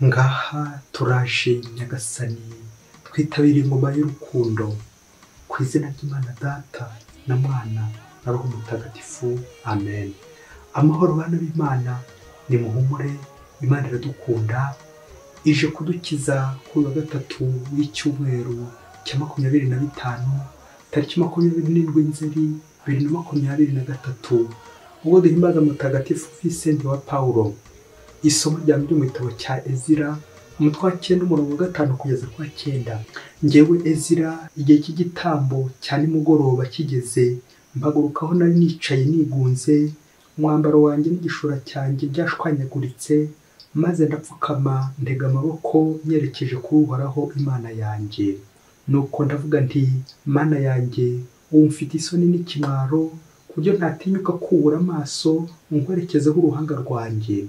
ngaha turaje nyagasani twitabira ingoma y'urukundo ku izina ry'Imana Data na Mwana na Roho Mutagatifu. Amen. Amahoro bana b'Imana, ni muhumure, Imana iradukunda, ije kudukiza kuri wa gatatu w'icyumweru cya 25 tariki 27 Nzeri 2023, ubwo duhimbaza Mutagatifu Vincent wa Paulo. Isomo rya mbere mu gitabo cya Ezira, umutwe wa 9 umurongo wa 5 kugeza ku wa 9. Njyewe Ezira, igihe cy'igitambo cya nimugoroba kigeze, mpagurukaho nari nicaye nigunze, umwambaro wanjye n'igishura cyanjye byashwanyaguritse, maze ndapfukama ntega amaboko nyerekeje kuri Uhoraho Imana yanjye. Nuko ndavuga nti, Mana yanjye, umfite isoni n'ikimwaro, kuburyo ntatinyuka kubura amaso nkwerekezeho uruhanga rwanjye.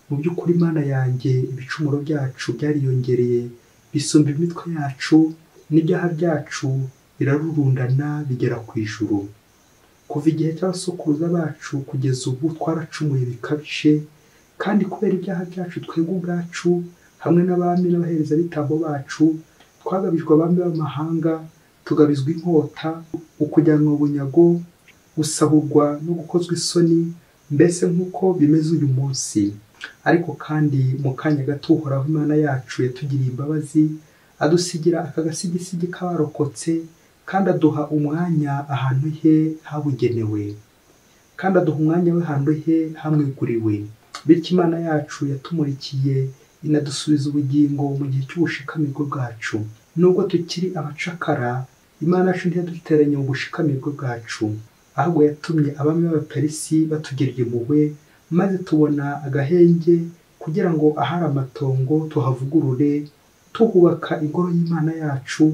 Mu by'ukuri Mana yanjye, ibicumuro byacu byariyongereye bisumba imitwe yacu, n'ibyaha byacu birarurundana bigera ku ijuru. Kuva igihe cy'abasokuruza bacu kugeza ubu twaracumuye bikabije, kandi kubera ibyaha byacu twebwe ubwacu hamwe n'abami n'abaherezabitambo bacu, twagabijwe abami b'amahanga, tugabizwa inkota, ukujyanwa bunyago, gusahurwa no gukozwa isoni, mbese nk'uko bimeze uyu munsi. Ariko kandi mu kanya gato Uhoraho Imana yacu yatugiriye imbabazi, adusigira aka gasigisigi k'abarokotse, kandi aduha umwanya ahantu he habugenewe, kandi aduha umwanya w'ahantu he hamweguriwe. Bityo Imana yacu yatumurikiye inadusubiza ubugingo mu gihe cy'ubushikamirwe bwacu. Nubwo tukiri abacakara, Imana yacu ntiyaduteranye mu bushikamirwe bwacu, ahubwo yatumye abami b'Abaperisi batugirira impuhwe, maze tubona agahenge kugira ngo ahari amatongo tuhavugurure, tuhubaka ingoro y'Imana yacu,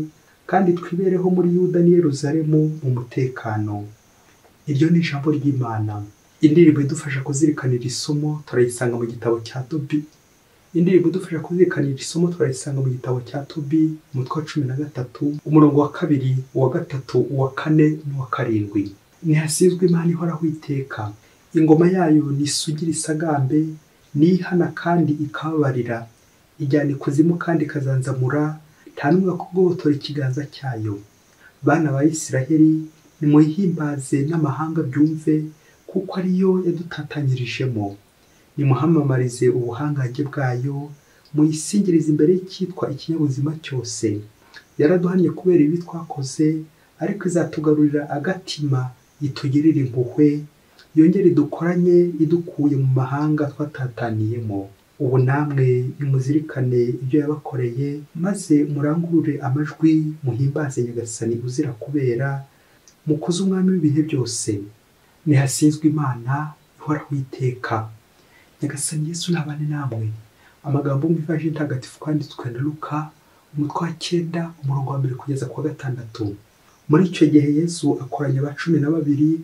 kandi twibereho muri Yuda n'i Yerusalemu mu mutekano. Iryo ni ijambo ry'Imana. Indirimbo idufasha kuzirikanira isomo turayisanga mu gitabo cya Dore. Indirimbo idufasha kuzirikanira isomo turayisanga mu gitabo cya Dore, umutwe wa 13 umurongo wa 2, uwa 3, uwa 4 n'uwa 7. Nihasizwe Imana ihoraho iteka, ingoma yayo nisugira isagambe, nihana kandi ikababarira, ijyana ikuzimu kandi ikazanzamura, nta n'umwe kugobotora ikiganza cyayo. Bana ba Isiraheli, nimuyihimbaze n'amahanga byumve, kuko ariyo yadutatanyirijemo. Nimuhamamarize ubuhangange bwayo, muyisingirize imbere y'icyitwa ikinyabuzima cyose. Yaraduhannye kubera ibi twakoze, ariko izatugarurira agatima itugirira impuhwe, yongere dukoranye idukuye mu mahanga twatataniyemo. Ubu namwe nimuzirikane ibyo yabakoreye, maze murangurure amajwi muhimbaze Nyagasani uzira kubera, mukuze umwami w'ibihe byose. Nihasizwe Imana ihoraho iteka. Nyagasani Yesu nabane namwe. Amagambo mu ivanjili ntagatifu kwanditswe na Luka, umutwe wa 9 umurongo wa 1 kugeza ku wa 6. Muri icyo gihe Yesu akoranya aba 12,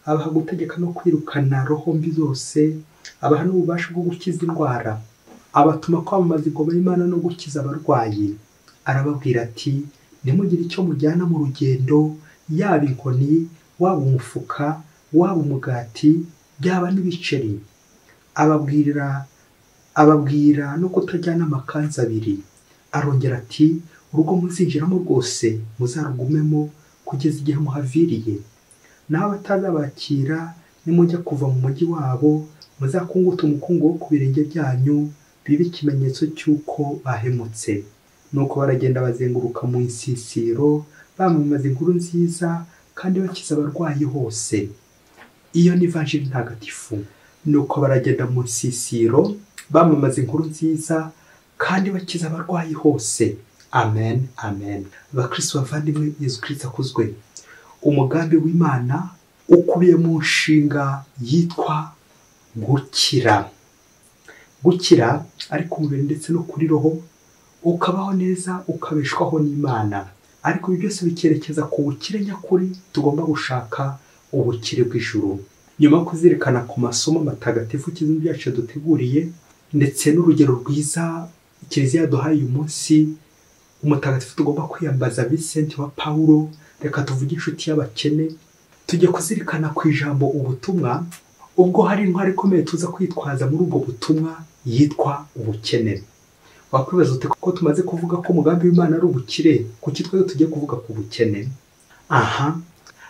abaha gutegeka no kwirukana roho mbi zose, abaha n'ububasha bwo gukiza indwara, abatuma kwamamaza ingoma y'Imana no gukiza abarwayi. Arababwira ati, nimugire icyo mujyana mu rugendo, yaba inkoni, waba umufuka, waba umugati, byaba n'ibiceri. Ababwira no kutajyana amakanzu 2. Arongera ati, urugo muzinjiramo rwose muzarugumemo kugeza igihe muhaviriye. Naho batazabakira, nimujya kuva mu mujyi wabo, muzakunguta umukungu wo ku birenge byanyu, bibe ikimenyetso cy'uko bahemutse. Nuko baragenda bazenguruka mu insisiro, bamamaza inkuru nziza kandi bakiza abarwayi hose. Iyo ni ivanjili ntagatifu. Nuko baragenda mu nsisiro, bamamaza inkuru nziza kandi bakiza abarwayi hose. Amen, amen. Bakristo bavandimwe, Yesu Kristo akuzwe. Umugambi w'Imana ukubiye mu nshinga yitwa gukira. Gukira ariko umubiri ndetse no kuri roho, ukabaho neza ukabeshwaho n'Imana. Ariko ibi byose bikerekeza ku bukire nyakuri tugomba gushaka, ubukire bw'ijuru. Nyuma yo kuzirikana ku masomo matagatifu kizimbi byacu duteguriye, ndetse n'urugero rwiza Kiliziya yaduhaye uyu munsi, umutagatifu tugomba kwiyambaza Vincent wa Paulo, reka tuvuge inshuti y'abakene. Tujye kuzirikana ku ijambo ubutumwa, ubwo hari intwari ikomeye tuza kwitwaza muri ubwo butumwa yitwa ubukene. wakwibaza ute ko tumaze kuvuga ko umugambi w'Imana ari ubukire, kuki twebwe tugiye kuvuga ku bukene? Aha,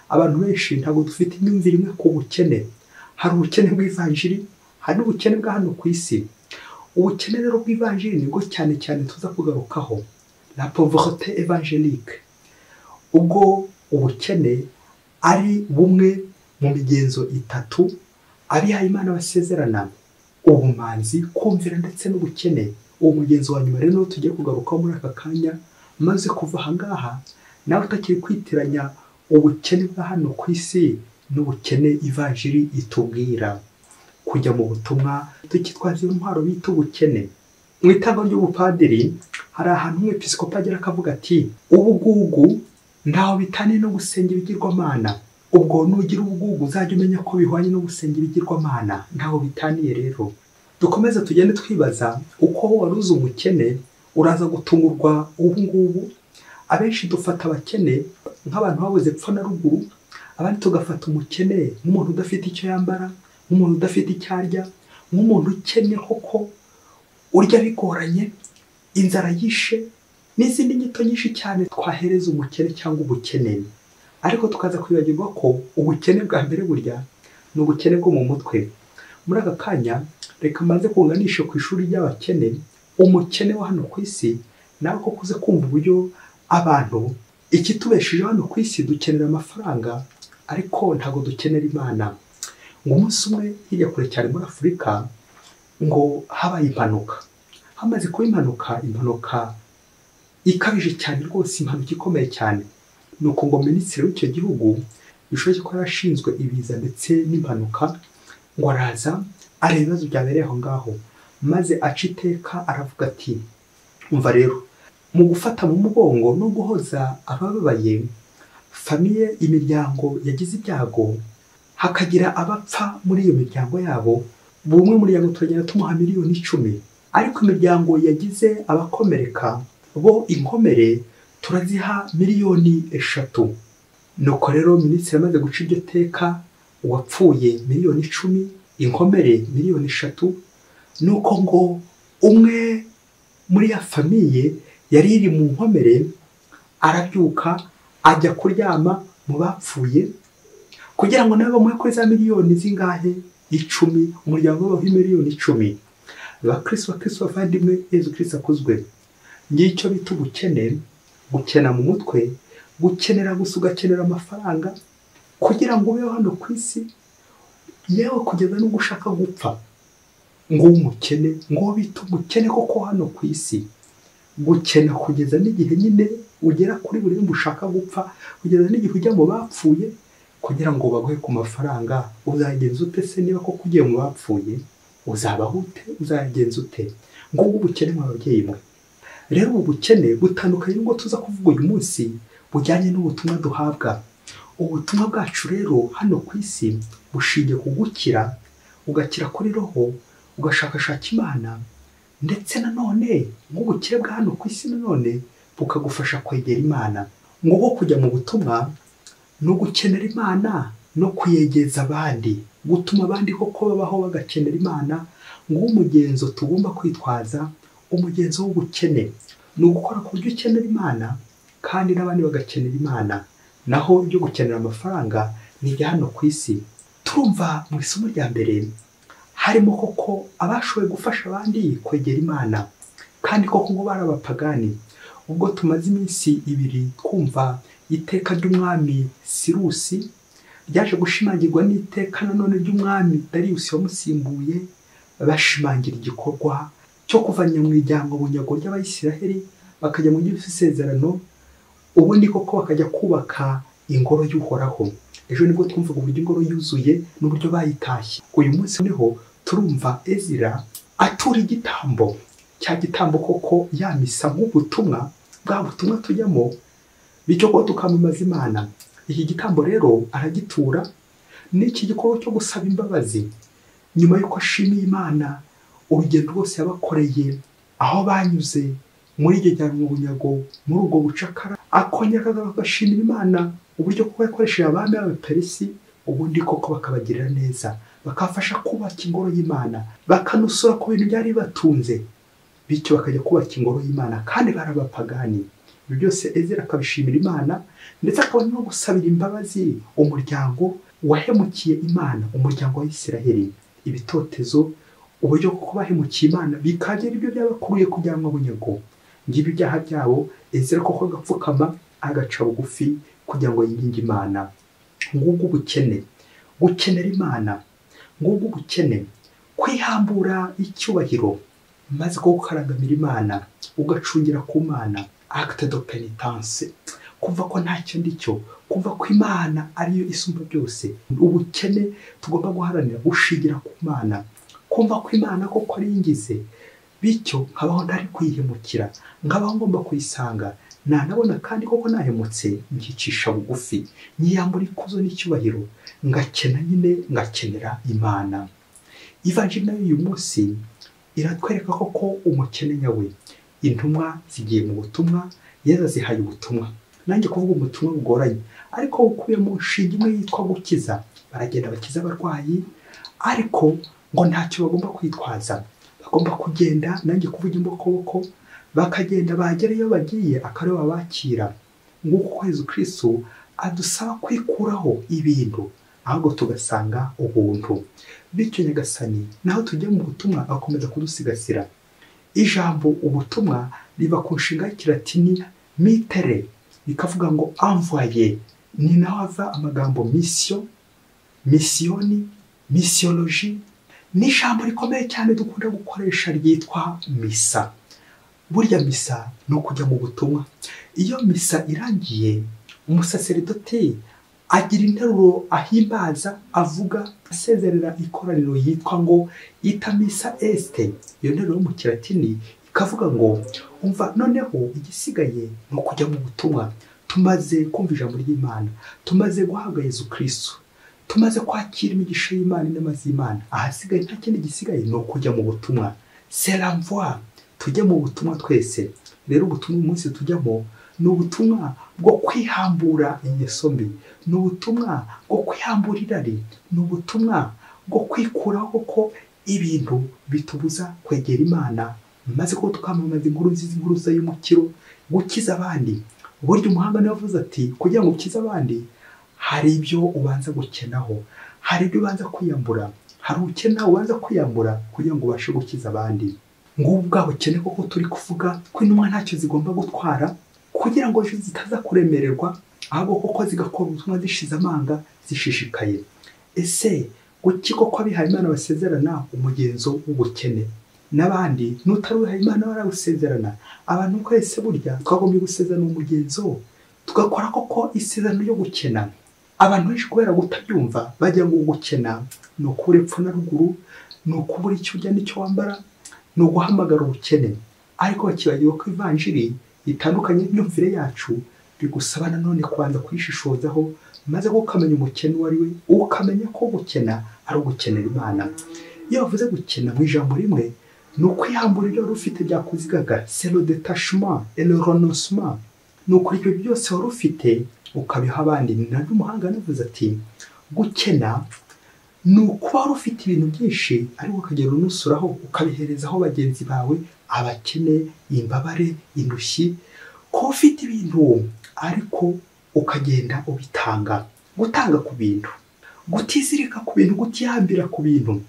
abantu benshi ntabwo dufite imyumvire imwe ku bukene. Hari ubukene bw'ivanjiri, hari n'ubukene bwa hano ku isi. Ubukene rero bw'ivanjiri nibwo cyane cyane tuza kugarukaho, la pauvreté évangélique. Ubwo ubukene ari bumwe mu migenzo itatu abihaye Imana basezerana: ubumanzi, kumvira ndetse n'ubukene. Uwo mugenzo wa nyuma rero tugiye kugarukaho muri aka kanya, maze kuva aha ngaha nawe utakiri kwitiranya ubukene bwa hano ku isi n'ubukene ivanjiri itubwira. Kujya mu butumwa tukitwaza intwaro bita ubukene. Mu itanga ry'ubupadiri hari ahantu umwepiskopi agera akavuga ati: ubugugu ntaho bitaniye no gusenga ibigirwamana. Ubwo nugira ubugugu uzajya umenya ko bihwanye no gusenga ibigirwamana, ntaho bitaniye. Rero dukomeze tugende twibaza uko waruzi umukene uraza gutungurwa. Ubu ngubu abenshi dufata abakene nk'abantu babuze epfo na ruguru, abandi tugafata umukene nk'umuntu udafite icyo yambara, nk'umuntu udafite icyo arya, nk'umuntu ukennye koko urya bigoranye, inzara yishe, n'izindi nyito nyinshi cyane twahereza umukene cyangwa ubukene. Ariko tukaza kwibagirwa ko ubukene bwa mbere burya ni ubukene bwo mu mutwe. Muri aka kanya reka mbanze kunganisha ku ishuri ry'abakene. Umukene wa hano ku isi nawe ko kuze kumva uburyo abantu ikitubeshejeho hano ku isi dukenera amafaranga, ariko ntabwo dukenera Imana. Ngo umunsi umwe hirya kure cyane muri Afurika ngo habaye impanuka. Hamaze kuba impanuka ikabije cyane rwose, impanuka ikomeye cyane. Nuko ngo minisitiri w'icyo gihugu bishoboye ko yarashinzwe ibiza ndetse n'impanuka, ngo araza areba ibibazo byabereye aho ngaho, maze aca iteka aravuga ati: umva rero, mu gufata mu mugongo no guhoza abababaye, famiye, imiryango yagize ibyago, hakagira abapfa muri iyo miryango yabo, buri umwe muryango turagenda tumuha miliyoni 10. Ariko imiryango yagize abakomereka bo inkomere turaziha miliyoni 3. Nuko rero minisitiri amaze guca iryo teka, uwapfuye miliyoni 10, inkomere miliyoni 3. Nuko ngo umwe muri ya famiye yari iri mu nkomere arabyuka ajya kuryama mu bapfuye, kugira ngo nawe bamuhe kuri za miliyoni zingahe? 10. Umuryango wabaho miliyoni 10. Bakristo bavandimwe, Yezu Kristo akuzwe. Ngicyo bita ubukene. Gukena mu mutwe, gukenera gusa, ugakenera amafaranga kugira ngo ubeho hano ku isi, yewe kugeza no gushaka gupfa. Ngo umukene, ngo bita umukene koko hano ku isi. Gukena kugeza n'igihe nyine ugera kuri buri wese ushaka gupfa, kugeza n'igihe ujya mu bapfuye kugira ngo baguhe ku mafaranga. Uzagenza ute se niba koko ugiye mu bapfuye? Uzabaho ute? Uzagenza ute? Ngo ubukene mu babyeyi mwe. Rero ubu bukene butandukanye n'ubwo tuza kuvuga uyu munsi, bujyanye n'ubutumwa duhabwa. Ubutumwa bwacu rero hano ku isi bushingiye ku gukira, ugakira kuri roho, ugashakashaka Imana, ndetse nanone nk'ubukire bwa hano ku isi nanone bukagufasha kwegera Imana. Ngo bwo kujya mu butumwa no gukenera Imana no kuyegeza abandi, gutuma abandi koko babaho bagakenera Imana. Ngo umugenzo tugomba kwitwaza, umugenzo w'ubukene, ni ugukora ku buryo ukenera Imana kandi n'abandi bagakenera Imana. Naho ibyo gukenera amafaranga ni ibya hano ku isi. Turumva mu isomo rya mbere harimo koko abashoboye gufasha abandi kwegera Imana, kandi koko ngo bari abapagani. Ubwo tumaze iminsi 2 twumva iteka ry'umwami Sirusi ryaje gushimangirwa n'iteka nanone ry'umwami Dariusi wamusimbuye, bashimangira igikorwa cyo kuvanya mu ijyango bunyago ry'Abayisiraheli bakajya mu gihugu cy'isezerano, ubundi koko bakajya kubaka ingoro y'Uhoraho. Ejo nibwo twumvaga uburyo ingoro yuzuye n'uburyo bayitashye. Uyu munsi niho turumva Ezira atura igitambo, cya gitambo koko yamisa nk'ubutumwa, bwa butumwa tujyamo, bityo ko tukamamaza Imana. Iki gitambo rero aragitura, n'iki gikorwa cyo gusaba imbabazi nyuma y'uko ashimiye Imana urugendo rwose yabakoreye, aho banyuze muri iryo jyanwa mu bunyago, muri ubwo bucakara, akongera agashimira Imana uburyo kuko yakoresheje abami b'Abaperesi, ubundi koko bakabagirira neza, bakafasha kubaka ingoro y'Imana, bakanusura ku bintu byari batunze. bityo bakajya kubaka ingoro y'Imana kandi barabapagani. Ibyo byose Ezra akabishimira Imana ndetse akabona no gusabira imbabazi umuryango wahemukiye Imana, umuryango wa Isiraheli. Ibitotezo, uburyo bwo kubahemukiye Imana bikagera ibyo byabakuruye kujyanwa bunyago. Ngibi ibyaha byabo Ezra koko agapfukama agaca bugufi kugira ngo yinginge Imana. Ngubwo ubukene, gukenera Imana, ngubwo ubukene, kwihambura icyubahiro maze ko gukarangamira Imana ugacungira ku Mana, acte de pénitence, kumva ko ntacyo ndicyo, kumva ko Imana ariyo isumba byose. Ubukene tugomba guharanira gushingira ku Mana, kumva ko Imana koko ari ingize, bityo nkabaho ntari kwihemukira, ngabaho ngomba kuyisanga, nanabona kandi koko nahemutse ngicisha bugufi, nyiyambura ikuzo n'icyubahiro, ngakena nyine ngakenera Imana. Ivanjiri nayo uyu munsi iratwereka koko umukene nyawe. Intumwa zigiye mu butumwa, Yesu zihaye ubutumwa. Nanjye kuvuga ubutumwa bugoranye, ariko bukubiye mu nshinga imwe yitwa gukiza. Baragenda bakiza abarwayi, ariko ngo ntacyo bagomba kwitwaza. Bagomba kugenda, nanjye kuvuga imbokoboko, bakagenda bagera iyo bagiye akareba bakira. Nguko Yesu Kristo adusaba kwikuraho ibintu, ahubwo tugasanga ubuntu. Bityo Nyagasani naho tujya mu butumwa akomeza kudusigasira. Ijambo ubutumwa riba ku nshinga y'ikilatini mitere, bikavuga ngo envoyer. Ni naho hava amagambo mission, missioni, missiologie. Ni ijambo rikomeye cyane dukunda gukoresha ryitwa misa. Burya misa no kujya mu butumwa. Iyo misa irangiye, umusaseridoti agira interuro ahimbaza, avuga asezerera ikoraniro yitwa ngo ita misa este. Iyo nteruro mu kilatini ikavuga ngo umva noneho igisigaye no kujya mu butumwa. Tumaze kumva ijambo ry'Imana, tumaze guhabwa Yesu Kristo, tumaze kwakira imigisha y'Imana n'amazi y'Imana, ahasigaye nta kindi gisigaye no kujya mu butumwa. C'est l'envoi. Tujye mu butumwa twese. Rero ubutumwa umunsi tujyamo ni ubutumwa bwo kwihambura ingeso mbi, ni ubutumwa bwo kwihambura irari, ni ubutumwa bwo kwikuraho ko ibintu bitubuza kwegera Imana, maze ko tukamamaza inkuru nziza, inkuru y'umukiro, gukiza abandi. Burya umuhanga niwe yavuze ati kugira ngo ukize abandi hari ibyo ubanza gukenaho, hari ibyo ubanza kwiyambura, hari ukena ubanza kwiyambura kugira ngo ubashe gukiza abandi. Ngubwo bwa bukene koko turi kuvuga ko intumwa ntacyo zigomba gutwara kugira ngo ejo zitaza kuremererwa, ahubwo koko zigakora ubutumwa zishize amanga, zishishikaye. Ese kuki koko abihaye Imana basezerana umugenzo w'ubukene, n'abandi n'utari uwihaye Imana barawusezerana? Abantu twese burya twagombye gusezerana umugenzo, tugakora koko isezerano ryo gukena. Abantu benshi kubera kutabyumva bajya ngo gukena ni ukubura epfo na ruguru, ni ukubura icyo urya n'icyo wambara, ni uguhamagara ubukene. Ariko bakibagirwa ko ivanjiri itandukanye n'imyumvire yacu, bigusaba nanone kubanza kwishishozaho, maze ukamenya umukene uwo ari we, ukamenya ko gukena ari ugukenera Imana. Iyo bavuze gukena mu ijambo rimwe, ni ukwihambura ibyo wari ufite byakuzigaga, c'est le détachement et le renoncement. Ni ukuri ibyo byose wari ufite ukabiha abandi. Ni nabyo umuhanga yanavuze ati gukena ni ukuba wari ufite ibintu byinshi ariko ukagera unusuraho ukabiherezaho bagenzi bawe, abakene, imbabare, indushyi. Ko ufite ibintu ariko ukagenda ubitanga. Gutanga ku bintu, gutizirika ku bintu, gutihambira ku bintu.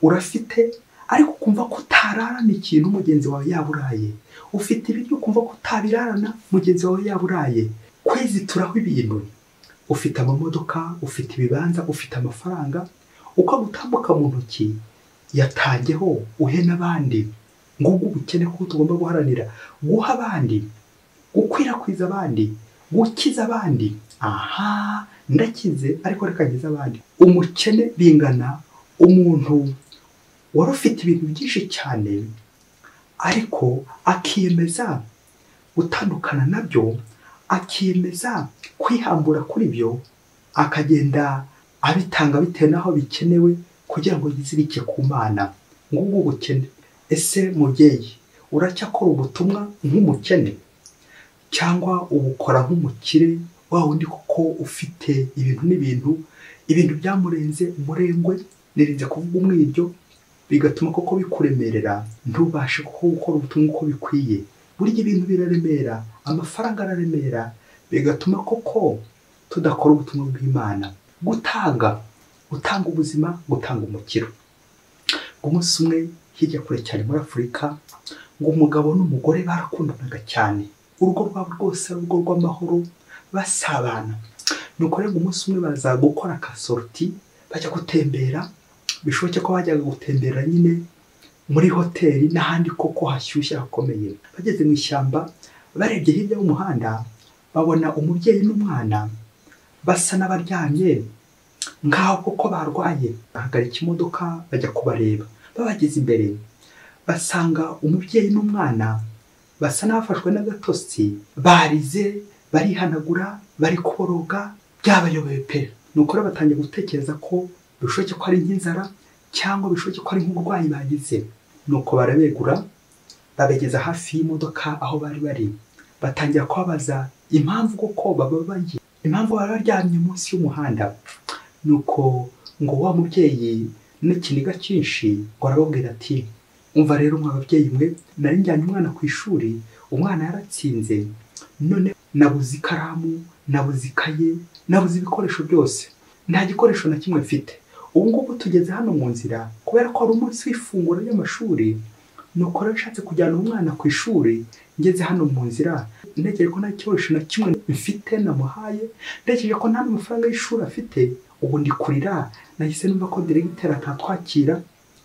Urafite ariko kumva ko utararana ikintu mugenzi wawe yaburaye. Ufite ibiryo kumva ko utabirarana mugenzi wawe yaburaye. Kwezituraho ibintu. Ufite amamodoka, ufite ibibanza, ufite amafaranga, uko gutambuka mu ntoki yatangeho uhe n'abandi. Ngubwo ubukene ko tugomba guharanira guha abandi, gukwirakwiza abandi, gukiza abandi. Aha ndakize ariko reka ngize abandi. Umukene bingana umuntu wari ufite ibintu byinshi cyane ariko akiyemeza gutandukana nabyo, akiyemeza kwihambura kuri byo, akagenda abitanga bitewe n'aho bikenewe kugira ngo yizirike ku Mana. Ngubwo ubukene. Ese mubyeyi, uracyakora ubutumwa nk'umukene cyangwa ubukora nk'umukire, wa wundi kuko ufite ibintu n'ibintu, ibintu byamurenze umurengwe, nirinze kuvuga umwiryo, bigatuma koko bikuremerera ntubashe gukora ubutumwa uko bikwiye. Burya ibintu biraremera, amafaranga araremera, bigatuma koko tudakora ubutumwa bw'Imana. Gutanga ubuzima, gutanga umukiro. Umunsi umwe hirya kure cyane muri Afurika, ngo umugabo n'umugore barakundanaga cyane, urugo rwabo rwose urugo rw'amahoro, basabana. Nuko rero umunsi umwe baza gukora akasorti, bajya gutembera. Bishoboke ko bajyaga gutembera nyine muri hoteli n'ahandi koko hashyushye hakomeye. Bageze mu ishyamba, barebye hirya y'umuhanda, babona umubyeyi n'umwana basa n'abaryamye ngaho koko barwaye. Bahagarika imodoka bajya kubareba. Babageze imbere basanga umubyeyi n'umwana basa n'abafashwe n'agatotsi, barize, barihanagura, bari kuboroga, byabayobeye pe. Nuko rero batangiye gutekereza ko bishoboke ko ari nk'inzara cyangwa bishoboke ko ari nk'uburwayi bagize. Nuko barabegura, babegeza hafi y'imodoka aho bari bari. Batangira kubabaza impamvu koko bababaye, impamvu bari baryamye munsi y'umuhanda. Nuko ngo wa mubyeyi n'ikiniga cyinshi ngo arababwira ati, umva rero mwa babyeyi mwe, nari njyanye umwana ku ishuri, umwana yaratsinze, none nabuze ikaramu, nabuze ikaye, nabuze ibikoresho byose, nta gikoresho na kimwe mfite. Ubu ngubu tugeze hano mu nzira kubera ko ari umunsi w'ifunguro ry'amashuri. Nuko rero nshatse kujyana umwana ku ishuri, ngeze hano mu nzira ntegereje ko nta gikoresho na kimwe mfite namuhaye, ntegereje ko nta n'amafaranga y'ishuri afite. Ubu ndi kurira, nahise numva ko diregiteri atatwakira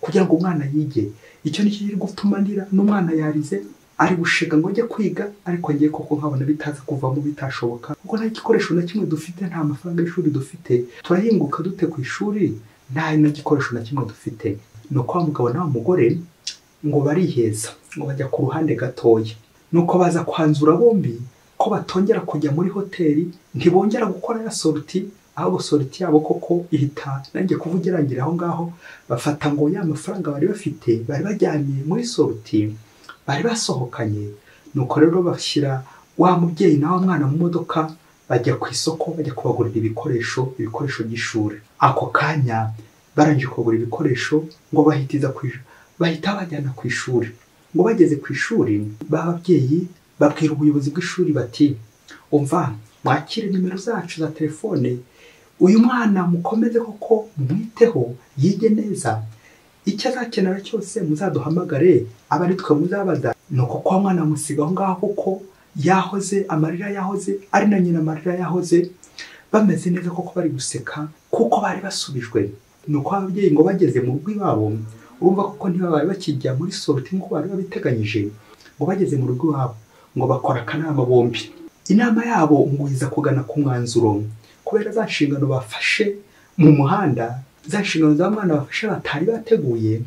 kugira ngo umwana yige. Icyo ni cyo kiri gutuma ndira, n'umwana yarize ari gushega ngo njye kwiga, ariko ngiye koko nkabona bitaza kuvamo, bitashoboka kuko nta gikoresho na kimwe dufite, nta mafaranga y'ishuri dufite. Turahinguka dute ku ishuri nta gikoresho na kimwe dufite? Nuko wa mugabo n'wa mugore ngo bariheza, ngo bajya ku ruhande gatoya. Nuko baza kwanzura bombi ko batongera kujya muri hoteli, ntibongera gukora ya sorti, ahubwo sorti yabo koko ihita nanjye kuvugirangira aho ngaho. Bafata ngo ya mafaranga bari bafite, bari bajyanye muri sorti, bari basohokanye. Nuko rero bashyira wa mubyeyi na wa mwana mu modoka, bajya ku isoko, bajya kubagurira ibikoresho by'ishuri. Ako kanya barangije kubagura ibikoresho ngo bahita bajyana ku ishuri. Ngo bageze ku ishuri, bababyeyi babwira ubuyobozi bw'ishuri bati, umva mwakire nimero zacu za telefone, uyu mwana mukomeze koko mumwiteho yige neza, icyo azakenera cyose muzaduhamagare, aba ari twe muzabaza. Nuko kwa mwana musigaho ngaho kuko yahoze amarira yahoze ari na nyina amarira yahoze, bameze neza koko bari guseka kuko bari basubijwe. Nuko ababyeyi ngo bageze mu rugo iwabo, urumva kuko ntibabaye bakijya muri sorti ngo bari babiteganyije. Ngo bageze mu rugo iwabo ngo bakora akanama bombi. Inama yabo ngo iza kugana ku mwanzuro, kubera za nshingano bafashe mu muhanda, za nshingano za mwana bafashe batari bateguye.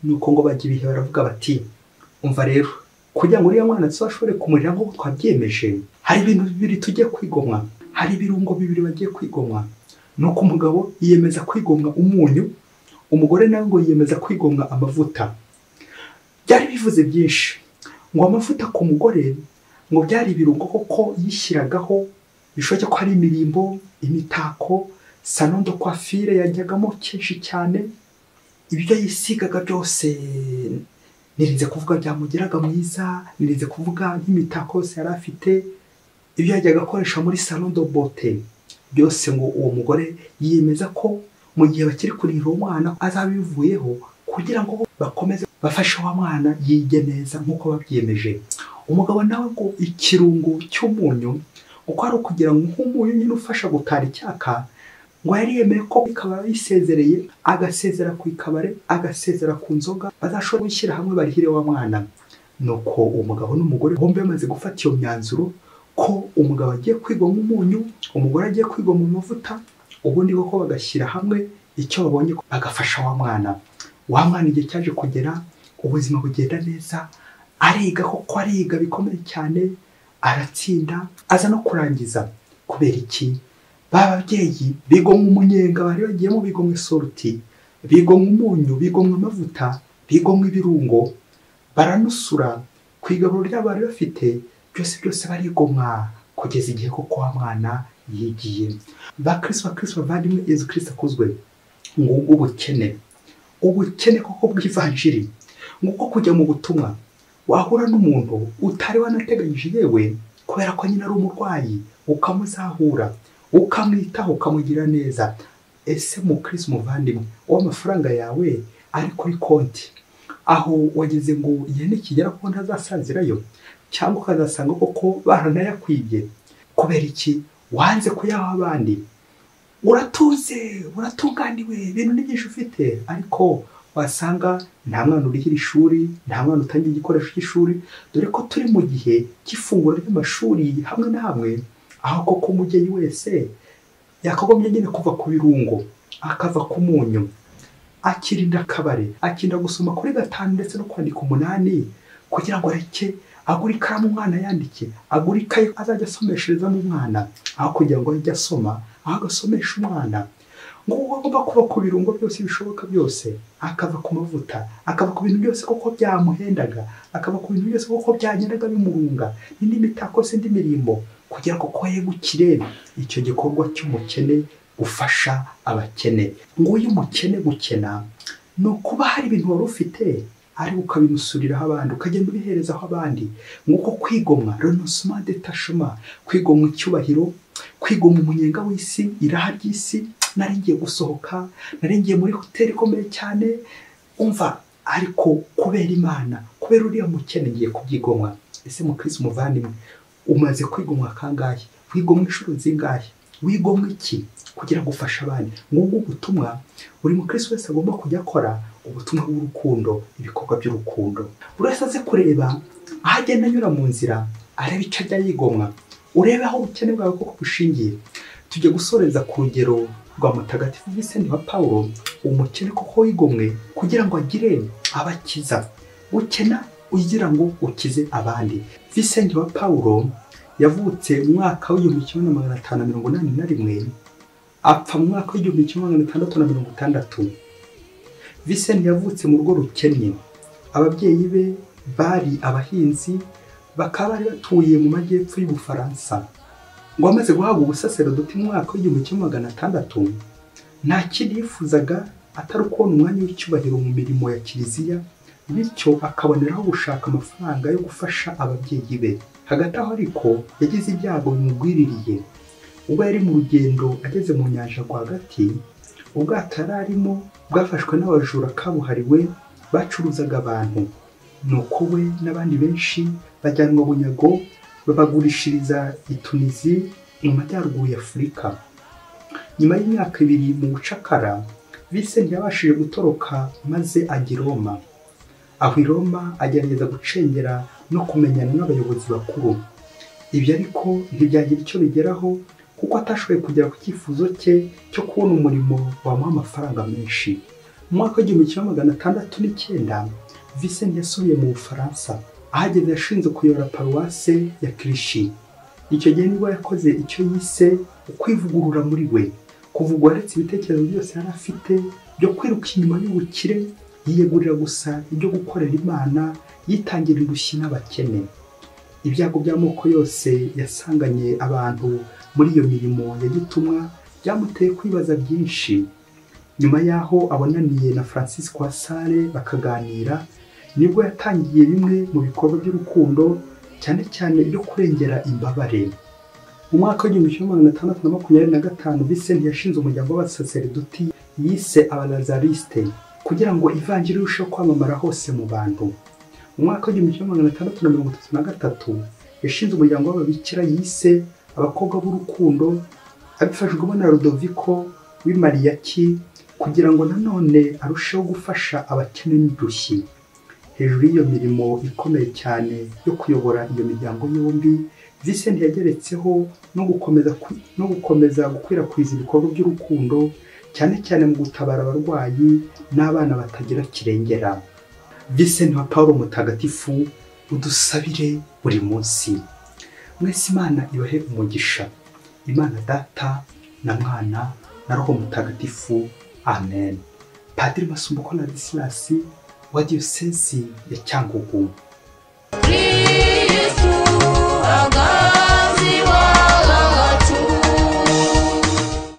Nuko ngo bajya ibihe baravuga bati, umva rero kugira ngo uriya mwana tuzashobore kumurira nk'uko twabyemeje, hari ibintu bibiri tugiye kwigomwa, hari ibirungo bibiri bagiye kwigomwa. Nuko umugabo yiyemeza kwigomwa umunyu, umugore nawe ngo yiyemeza kwigomwa amavuta. Byari bivuze byinshi. Ngo amavuta ku mugore ngo byari ibirungo koko yishyiragaho, bishoboke ko hari imirimbo, imitako, salon de coiffure yajyagamo kenshi cyane. Ibyo yisigaga byose nirinze kuvuga byamugeraga mwiza, nirinze kuvuga nk'imitako yose yari afite, ibyo yajyaga akoresha muri salon de beauté byose. Ngo uwo mugore yiyemeza ko mu gihe bakiri kurira uwo mwana azabivuyeho kugira ngo bakomeze bafashe wa mwana yige neza nk'uko babyiyemeje. Umugabo nawe ngo ikirungo cy'umunyu uko ari ukugira ngo nk'umunyu nyine ufasha gutara icyaka, ngo yari yemeye ko ikaba yisezereye, agasezera ku ikabare, agasezera ku nzoga, bazashobora gushyira hamwe barihire wa mwana. Nuko uwo mugabo n'umugore bombi bamaze gufata iyo myanzuro ko umugabo agiye kwigomwa umunyu, umugore agiye kwigomwa amavuta, ubundi koko bagashyira hamwe icyo babonye bagafasha wa mwana. Wa mwana igihe cyaje kugera, ubuzima bugenda neza, ariga koko ariga bikomeye cyane, aratsinda, aza no kurangiza. Kubera iki? Bababyeyi bigomwa umunyenga bari bagiyemo, bigomwa sorti, bigomwa umunyu, bigomwa amavuta, bigomwa ibirungo, baranusura ku igaburo ryabo bari bafite, byose barigomwa kugeza igihe koko wa mwana yigiye. Bakristo bavandimwe, Yesu Kristo akuzwe. Ngo ubukene ubukene koko bw'ivanjiri nguko kujya mu butumwa wahura n'umuntu utari wanateganyije yewe kubera ko nyine ari umurwayi ukamuzahura ukamwitaho ukamugira neza. Ese mukristo muvandimwe w'amafaranga yawe ari kuri konti aho wageze ngo igihe nikigera ko ntazasazirayo cyangwa ukazasanga koko baranayakwibye kubera iki wanze kuyaha abandi? Uratuze uratunganiwe ibintu byinshi ufite ariko wasanga nta mwana urihira ishuri, nta mwana utangiye igikoresho cy'ishuri, dore ko turi mu gihe cy'ifunguro ry'amashuri hamwe na hamwe, aho koko umubyeyi wese yakagombye nyine kuva ku birungo akava ku munyu, akirinda akabare, akirinda gusoma kuri 5 ndetse no kwandika 8 kugira ngo areke agura ikaramu umwana yandike, agura ikaye azajya asomesherezamo umwana aho kugira ngo ajye asoma aho agasomesha umwana. Ngo ugomba kuba ku birungo byose bishoboka byose, akava ku mavuta, akava ku bintu byose koko byamuhendaga, akava ku bintu byose koko byanyendaga bimurunga, n'indi mitako se indi mirimbo kugira ngo koye gukire icyo gikorwa cy'umukene ufasha abakene. Ngo uyu mukene gukena no kuba hari ibintu wari ufite ari ukabimusuriraho abandi, ukagenda ubiherezaho abandi, nguko kwigomwa renoncement détachement, kwigomwa icyubahiro, kwigomwa umunyenga w'isi, iraha ry'isi. Naringiye gusohoka, naringiye muri hoteli ikomeye cyane, umva ariko kubera Imana, kubera uriya mukene ngiye kubyigomwa. Ese mukristo muvandimwe umaze kwigomwa kangahe? Wigomwa inshuro zingahe? Wigomwa iki kugira ngo ufashe abandi? Ngubwo ubutumwa buri mukristo wese agomba kujya akora, ubutumwa bw'urukundo, ibikorwa by'urukundo. Buri wese aze kureba aho agenda anyura mu nzira, areba icyo ajya yigomwa, urebe aho ubukene bwawe koko bushingiye. Tujye gusoreza ku rugero rwa mutagatifu Vincent wa Paulo, umukene koko wigomwe kugira ngo agire abakiza. Ukena ugira ngo ukize abandi. Vincent wa Paulo yavutse mu mwaka w'1581 apfa mu mwaka w'1660. Vincent yavutse mu rugo rukennye, ababyeyi be bari abahinzi, bakaba bari batuye mu majyepfo y'Ubufaransa. Ngo amaze guhabwa ubusaserdoti mu mwaka w'1600 nta kindi yifuzaga atari kubona umwanya w'icyubahiro mu mirimo ya kiliziya, bityo akaboneraho gushaka amafaranga yo gufasha ababyeyi be. Hagati aho ariko yagize ibyago bimugwiririye. Ubwo yari mu rugendo ageze mu nyanja rwagati, ubwato yari arimo bwafashwe n'abajura kabuhariwe bacuruzaga abantu, nuko we n'abandi benshi bajyanwa bunyago babagurishiriza i Tunizi mu majyaruguru ya Afurika. Nyuma y'imyaka 2 mu bucakara, Vincent yabashije gutoroka maze ajya i Roma. Aho i Roma agerageza gucengera no kumenyana n'abayobozi bakuru. Ibyo ariko ntibyagira icyo bigeraho kuko atashoboye kugera ku cyifuzo cye cyo kubona umurimo wamuha amafaranga menshi. Mu mwaka w'1609 Vincent yasubiye mu Bufaransa, ahageze yashinze kuyobora paruwase ya Clichy. Icyo gihe nibwo yakoze icyo yise ukwivugurura muri we, kuvugwa aretse ibitekerezo byose yari afite byo kwiruka inyuma y'ubukire, yiyegurira gusa ibyo gukorera Imana, yitangira indushyi n'abakene. Ibyago by'amoko yose yasanganye abantu muri iyo mirimo ya gitumwa byamuteye kwibaza byinshi. Nyuma yaho abonaniye na Francisco wa Sale bakaganira, nibwo yatangiye bimwe mu bikorwa by'urukundo, cyane cyane byo kurengera imbabare. Mu mwaka w'1625 Vincent yashinze umuryango w'abasaserdoti yise Abalazariste kugira ngo ivanjiri irusheho kwamamara hose mu bantu. Mu mwaka w'1633 yashinze umuryango w'ababikira yise Abakobwa b'Urukundo, abifashijwemo na Ludovico w'Imariaki kugira ngo nanone arusheho gufasha abakene n'indushyi. Hejuru y'iyo mirimo ikomeye cyane yo kuyobora iyo miryango yombi, Vincent yageretseho no gukomeza gukwirakwiza ibikorwa by'urukundo, cyane cyane mu gutabara abarwayi n'abana batagira kirengera. Vincent wa Paulo mutagatifu, udusabire buri munsi. Mwese Imana ibahe umugisha. Imana Data na Mwana na Roho Mutagatifu. Amen. Padiri Masumbuko Ladislas wa Diyosezi ya Cyangugu.